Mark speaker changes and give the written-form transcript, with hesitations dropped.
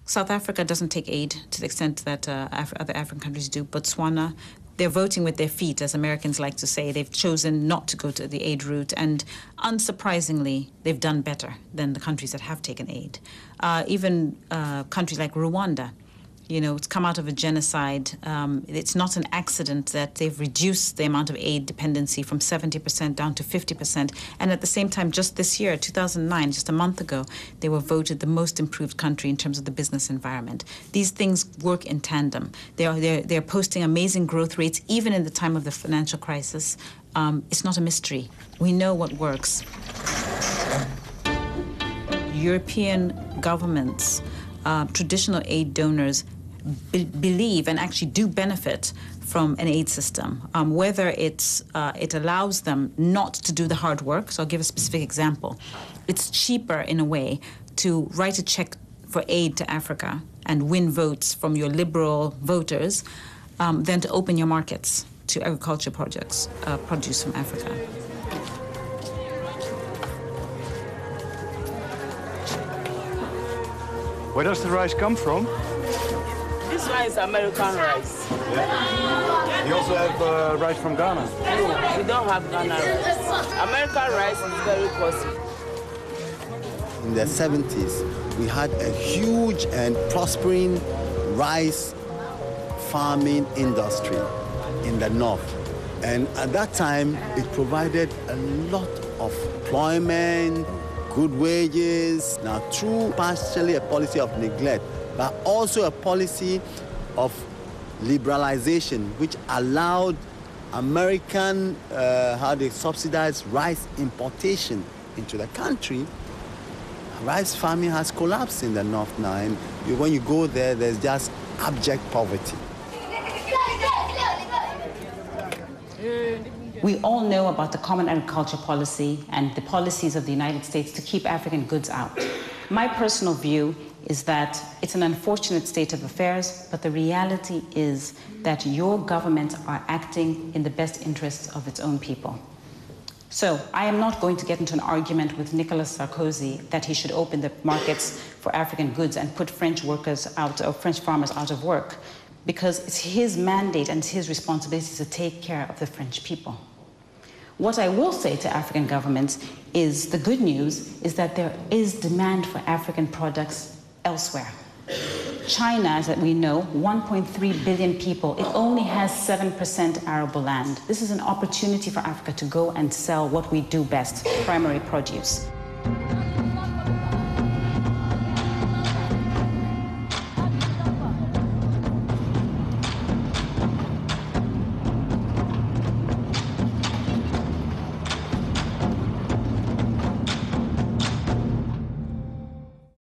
Speaker 1: South Africa doesn't take aid to the extent that other African countries do. Botswana, they're voting with their feet, as Americans like to say. They've chosen not to go to the aid route, and unsurprisingly, they've done better than the countries that have taken aid. Even countries like Rwanda, you know, it's come out of a genocide. It's not an accident that they've reduced the amount of aid dependency from 70% down to 50%. And at the same time, just this year, 2009, just a month ago, they were voted the most improved country in terms of the business environment. These things work in tandem. They're posting amazing growth rates, even in the time of the financial crisis. It's not a mystery. We know what works. European governments, traditional aid donors, believe and actually do benefit from an aid system, whether it allows them not to do the hard work. So I'll give a specific example. It's cheaper in a way to write a check for aid to Africa and win votes from your liberal voters than to open your markets to agriculture produce from Africa.
Speaker 2: Where does the rice come from?
Speaker 3: This one is American rice.
Speaker 2: Yeah. You also have rice from Ghana?
Speaker 3: No, we don't have Ghana rice. American rice is very costly.
Speaker 4: In the 70s, we had a huge and prospering rice farming industry in the north. And at that time, it provided a lot of employment, good wages. Now, through partially a policy of neglect, but also a policy of liberalization, which allowed American, how they subsidize rice importation into the country, rice farming has collapsed in the north now. And when you go there, there's just abject poverty.
Speaker 1: We all know about the Common Agriculture Policy and the policies of the United States to keep African goods out. My personal view is that it's an unfortunate state of affairs, but the reality is that your governments are acting in the best interests of its own people. So I am not going to get into an argument with Nicolas Sarkozy that he should open the markets for African goods and put French workers out, or French farmers out of work, because it's his mandate and his responsibility to take care of the French people. What I will say to African governments is the good news is that there is demand for African products elsewhere. China, as we know, 1.3 billion people, it only has 7% arable land. This is an opportunity for Africa to go and sell what we do best, primary produce.